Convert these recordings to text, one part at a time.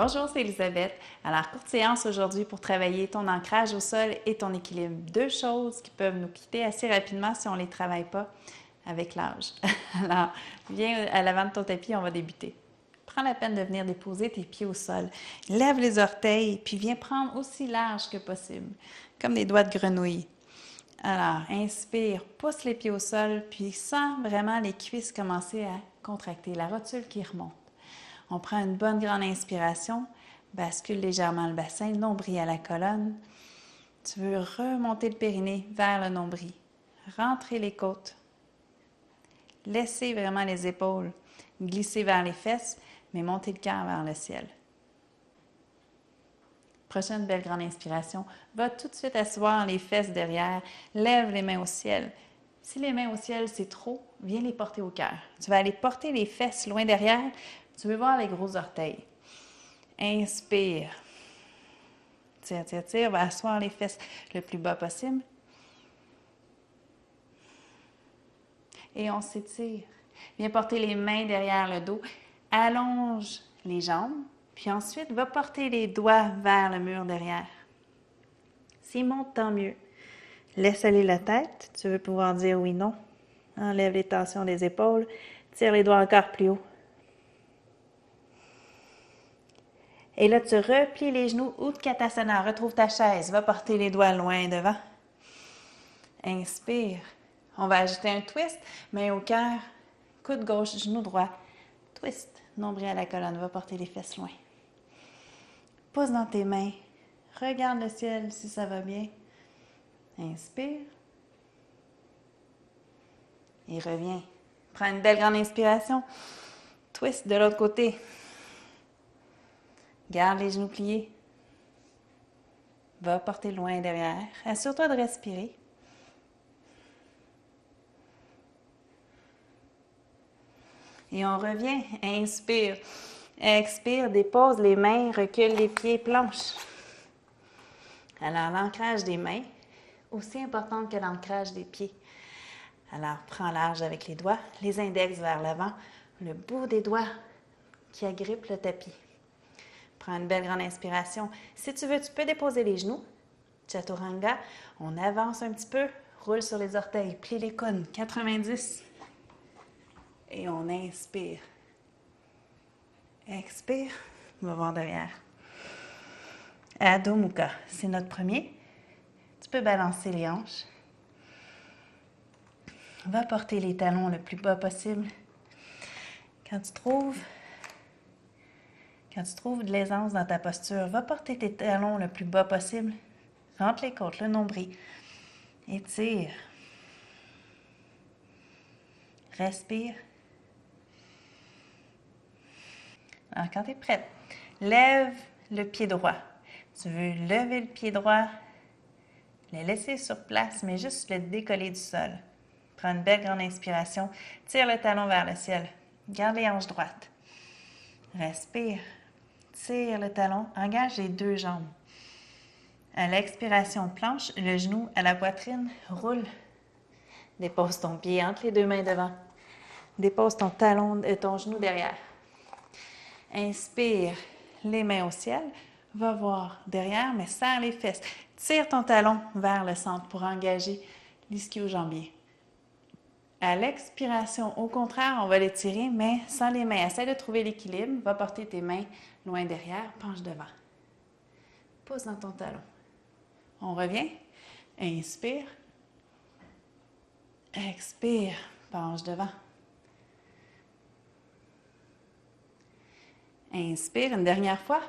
Bonjour, c'est Elisabeth. Alors, courte séance aujourd'hui pour travailler ton ancrage au sol et ton équilibre. Deux choses qui peuvent nous quitter assez rapidement si on ne les travaille pas avec l'âge. Alors, viens à l'avant de ton tapis, on va débuter. Prends la peine de venir déposer tes pieds au sol. Lève les orteils, puis viens prendre aussi large que possible, comme des doigts de grenouille. Alors, inspire, pousse les pieds au sol, puis sens vraiment les cuisses commencer à contracter, la rotule qui remonte. On prend une bonne grande inspiration, bascule légèrement le bassin, nombril à la colonne. Tu veux remonter le périnée vers le nombril. Rentrer les côtes. Laisser vraiment les épaules glisser vers les fesses, mais monter le cœur vers le ciel. Prochaine belle grande inspiration. Va tout de suite asseoir les fesses derrière. Lève les mains au ciel. Si les mains au ciel, c'est trop, viens les porter au cœur. Tu vas aller porter les fesses loin derrière. Tu veux voir les gros orteils. Inspire. Tire, tire, tire. Va asseoir les fesses le plus bas possible. Et on s'étire. Viens porter les mains derrière le dos. Allonge les jambes. Puis ensuite, va porter les doigts vers le mur derrière. S'il monte, tant mieux. Laisse aller la tête. Tu veux pouvoir dire oui, non. Enlève les tensions des épaules. Tire les doigts encore plus haut. Et là, tu replies les genoux, Utkatasana, retrouve ta chaise, va porter les doigts loin devant. Inspire. On va ajouter un twist, main au cœur, coude gauche, genou droit. Twist, nombril à la colonne, va porter les fesses loin. Pousse dans tes mains, regarde le ciel si ça va bien. Inspire. Et reviens. Prends une belle grande inspiration. Twist de l'autre côté. Garde les genoux pliés. Va porter loin derrière. Assure-toi de respirer. Et on revient. Inspire. Expire. Dépose les mains. Recule les pieds. Planche. Alors, l'ancrage des mains, aussi important que l'ancrage des pieds. Alors, prends large avec les doigts. Les index vers l'avant. Le bout des doigts qui agrippe le tapis. Prends une belle grande inspiration. Si tu veux, tu peux déposer les genoux. Chaturanga. On avance un petit peu. Roule sur les orteils. Plie les coudes. 90. Et on inspire. Expire. On va voir derrière. Adho Mukha. C'est notre premier. Tu peux balancer les hanches. Va porter les talons le plus bas possible. Quand tu trouves de l'aisance dans ta posture, va porter tes talons le plus bas possible. Rentre les côtes, le nombril. Étire. Respire. Alors, quand tu es prête, lève le pied droit. Tu veux lever le pied droit, le laisser sur place, mais juste le décoller du sol. Prends une belle grande inspiration. Tire le talon vers le ciel. Garde les hanches droites. Respire. Tire le talon. Engage les deux jambes. À l'expiration, planche, le genou à la poitrine. Roule. Dépose ton pied entre les deux mains devant. Dépose ton talon et ton genou derrière. Inspire. Les mains au ciel. Va voir derrière, mais serre les fesses. Tire ton talon vers le centre pour engager l'ischio-jambier. À l'expiration, au contraire, on va l'étirer, mais sans les mains. Essaie de trouver l'équilibre. Va porter tes mains loin derrière. Penche devant. Pousse dans ton talon. On revient. Inspire. Expire. Penche devant. Inspire une dernière fois.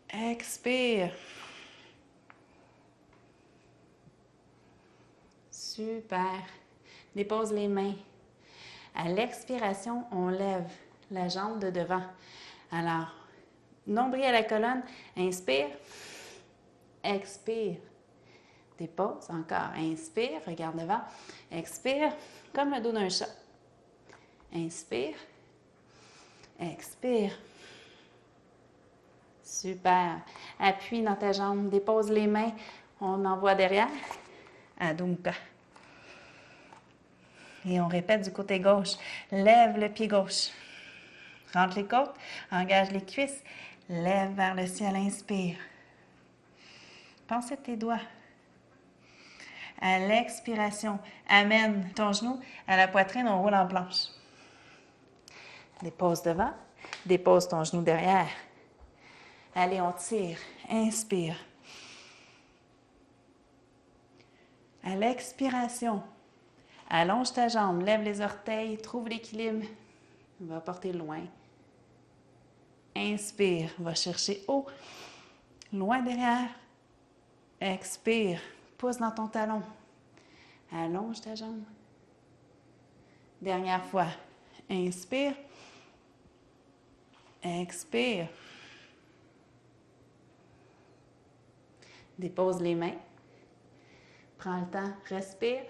Expire. Super. Dépose les mains. À l'expiration, on lève la jambe de devant. Alors, nombril à la colonne. Inspire. Expire. Dépose encore. Inspire. Regarde devant. Expire. Comme le dos d'un chat. Inspire. Expire. Super. Appuie dans ta jambe. Dépose les mains. On envoie derrière. Adho Mukha. Et on répète du côté gauche. Lève le pied gauche. Rentre les côtes, engage les cuisses, lève vers le ciel, inspire. Pense à tes doigts. À l'expiration, amène ton genou à la poitrine, on roule en planche. Dépose devant, dépose ton genou derrière. Allez, on tire, inspire. À l'expiration, allonge ta jambe, lève les orteils, trouve l'équilibre. Va porter loin. Inspire, va chercher haut, loin derrière. Expire, pousse dans ton talon. Allonge ta jambe. Dernière fois. Inspire. Expire. Dépose les mains. Prends le temps, respire.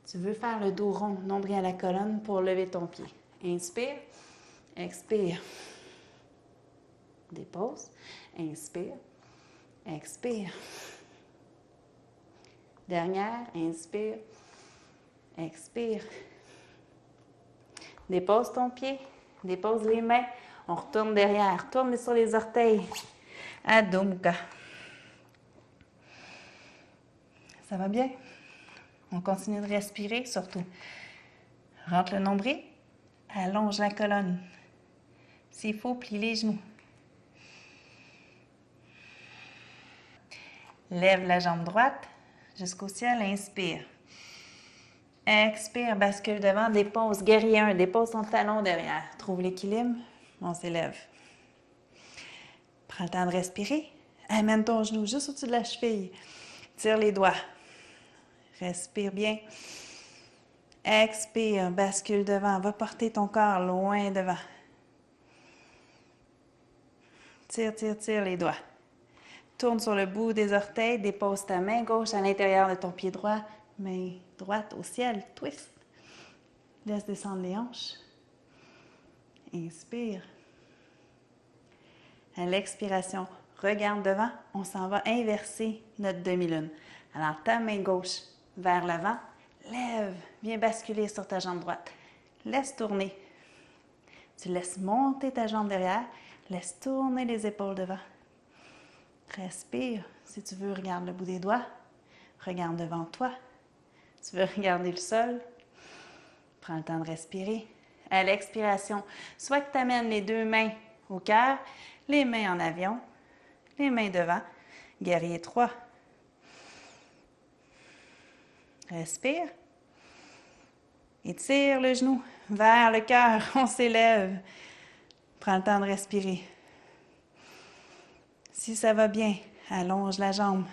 Tu veux faire le dos rond, nombril à la colonne pour lever ton pied. Inspire. Expire. Dépose. Inspire. Expire. Dernière, inspire, expire. Dépose ton pied, dépose les mains. On retourne derrière, tourne sur les orteils. Adho Mukha. Ça va bien? On continue de respirer, surtout. Rentre le nombril, allonge la colonne. S'il faut, plie les genoux. Lève la jambe droite jusqu'au ciel, inspire. Expire, bascule devant, dépose, guerrier 1, dépose ton talon derrière. Trouve l'équilibre, on s'élève. Prends le temps de respirer. Amène ton genou juste au-dessus de la cheville. Tire les doigts. Respire bien. Expire, bascule devant, va porter ton corps loin devant. Tire, tire, tire les doigts. Tourne sur le bout des orteils, dépose ta main gauche à l'intérieur de ton pied droit, main droite au ciel, twist. Laisse descendre les hanches. Inspire. À l'expiration, regarde devant, on s'en va inverser notre demi-lune. Alors, ta main gauche vers l'avant, lève, viens basculer sur ta jambe droite. Laisse tourner. Tu laisses monter ta jambe derrière, laisse tourner les épaules devant. Respire. Si tu veux, regarde le bout des doigts. Regarde devant toi. Tu veux regarder le sol. Prends le temps de respirer. À l'expiration, soit que tu amènes les deux mains au cœur, les mains en avion, les mains devant. Guerrier 3. Respire. Étire le genou vers le cœur. On s'élève. Prends le temps de respirer. Si ça va bien, allonge la jambe.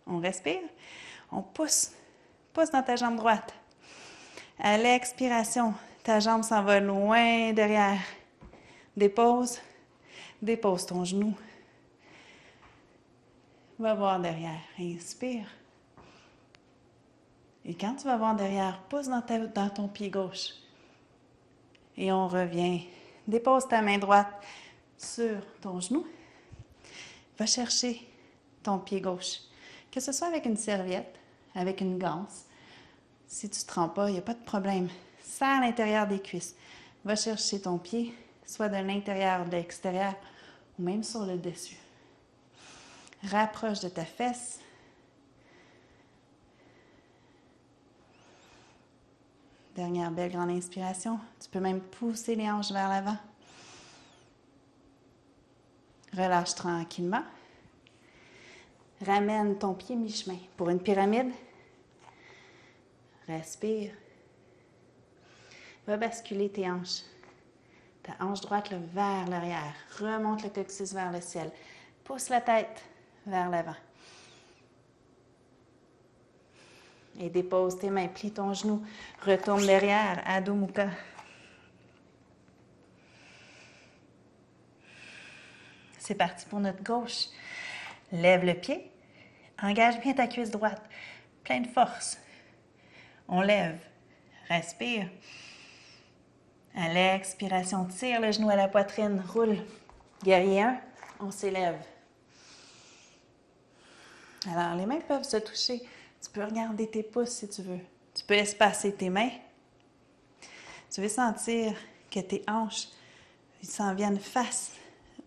On respire. On pousse. Pousse dans ta jambe droite. À l'expiration, ta jambe s'en va loin derrière. Dépose. Dépose ton genou. Va voir derrière. Inspire. Et quand tu vas voir derrière, pousse dans ton pied gauche. Et on revient. Dépose ta main droite sur ton genou. Va chercher ton pied gauche. Que ce soit avec une serviette, avec une ganse. Si tu ne te rends pas, il n'y a pas de problème. Serre l'intérieur des cuisses. Va chercher ton pied, soit de l'intérieur ou de l'extérieur, ou même sur le dessus. Rapproche de ta fesse. Dernière belle grande inspiration. Tu peux même pousser les hanches vers l'avant. Relâche tranquillement. Ramène ton pied mi-chemin pour une pyramide. Respire. Va basculer tes hanches. Ta hanche droite là, vers l'arrière. Remonte le coccyx vers le ciel. Pousse la tête vers l'avant. Et dépose tes mains. Plie ton genou. Retourne derrière. Adho Mukha. C'est parti pour notre gauche. Lève le pied. Engage bien ta cuisse droite. Plein de force. On lève. Respire. À l'expiration, tire le genou à la poitrine. Roule. Guerrier 1. On s'élève. Alors, les mains peuvent se toucher. Tu peux regarder tes pouces si tu veux. Tu peux espacer tes mains. Tu veux sentir que tes hanches s'en viennent face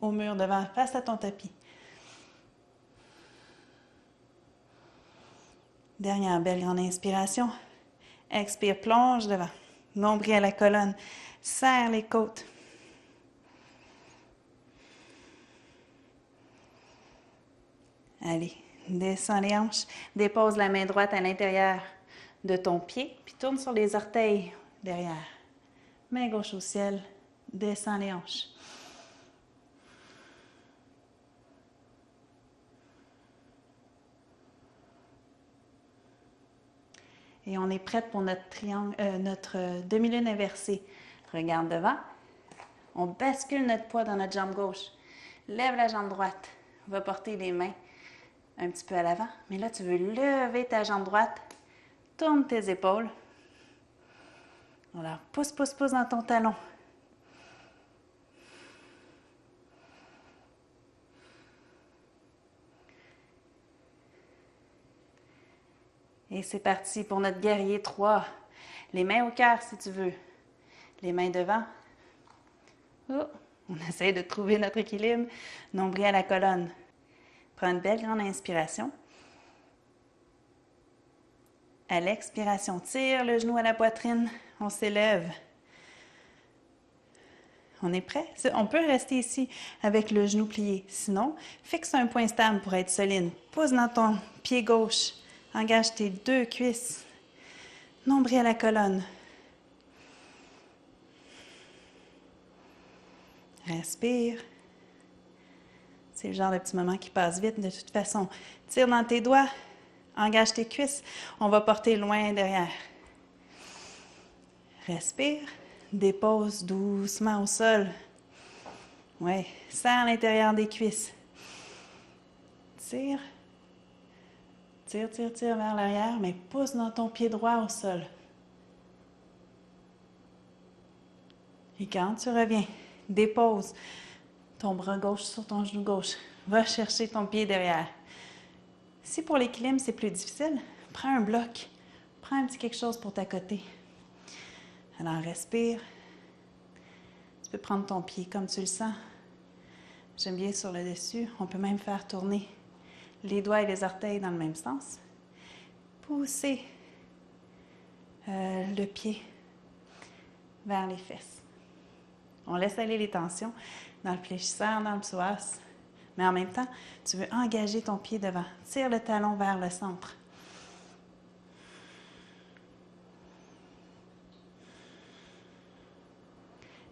au mur devant, face à ton tapis. Dernière belle grande inspiration. Expire, plonge devant. Nombril à la colonne. Serre les côtes. Allez, descends les hanches. Dépose la main droite à l'intérieur de ton pied, puis tourne sur les orteils derrière. Main gauche au ciel. Descends les hanches. Et on est prête pour notre notre demi-lune inversée. Regarde devant. On bascule notre poids dans notre jambe gauche. Lève la jambe droite. Va porter les mains un petit peu à l'avant. Mais là, tu veux lever ta jambe droite. Tourne tes épaules. Alors, pousse, pousse, pousse dans ton talon. Et c'est parti pour notre guerrier 3. Les mains au cœur si tu veux. Les mains devant. Oh, on essaie de trouver notre équilibre. Nombril à la colonne. Prends une belle grande inspiration. À l'expiration, tire le genou à la poitrine. On s'élève. On est prêt? On peut rester ici avec le genou plié. Sinon, fixe un point stable pour être solide. Pousse dans ton pied gauche. Engage tes deux cuisses. Nombril à la colonne. Respire. C'est le genre de petit moment qui passe vite de toute façon. Tire dans tes doigts. Engage tes cuisses. On va porter loin derrière. Respire. Dépose doucement au sol. Oui. Serre l'intérieur des cuisses. Tire. Tire, tire, tire vers l'arrière, mais pousse dans ton pied droit au sol. Et quand tu reviens, dépose ton bras gauche sur ton genou gauche. Va chercher ton pied derrière. Si pour l'équilibre, c'est plus difficile, prends un bloc. Prends un petit quelque chose pour t'accoter. Alors, respire. Tu peux prendre ton pied comme tu le sens. J'aime bien sur le dessus. On peut même faire tourner les doigts et les orteils dans le même sens. Pousser le pied vers les fesses. On laisse aller les tensions dans le fléchisseur, dans le psoas. Mais en même temps, tu veux engager ton pied devant. Tire le talon vers le centre.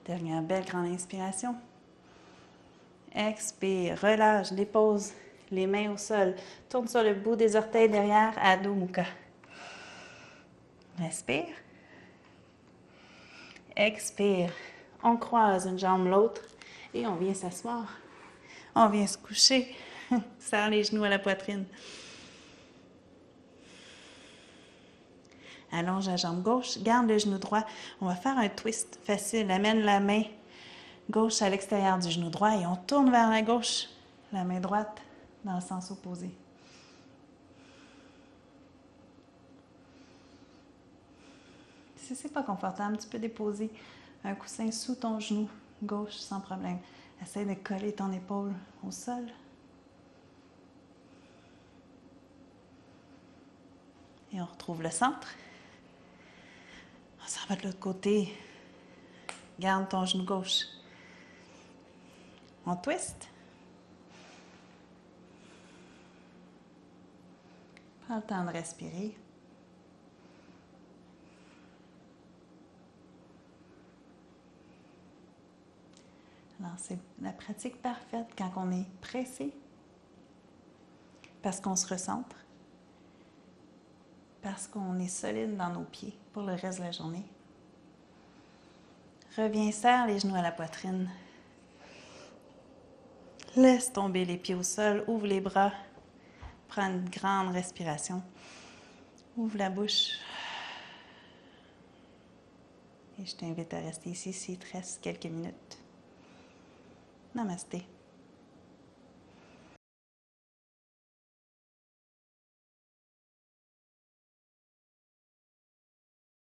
Dernière belle grande inspiration. Expire, relâche, dépose les mains au sol. Tourne sur le bout des orteils derrière, Adho Mukha. Respire. Expire. On croise une jambe l'autre et on vient s'asseoir. On vient se coucher. Serre les genoux à la poitrine. Allonge la jambe gauche. Garde le genou droit. On va faire un twist facile. Amène la main gauche à l'extérieur du genou droit et on tourne vers la gauche. La main droite dans le sens opposé. Si ce n'est pas confortable, tu peux déposer un coussin sous ton genou gauche sans problème. Essaye de coller ton épaule au sol. Et on retrouve le centre. On s'en va de l'autre côté. Garde ton genou gauche. On twist. Prends le temps de respirer. Alors, c'est la pratique parfaite quand on est pressé, parce qu'on se recentre, parce qu'on est solide dans nos pieds pour le reste de la journée. Reviens, serre les genoux à la poitrine. Laisse tomber les pieds au sol, ouvre les bras. Prends une grande respiration. Ouvre la bouche. Et je t'invite à rester ici s'il te reste quelques minutes. Namasté.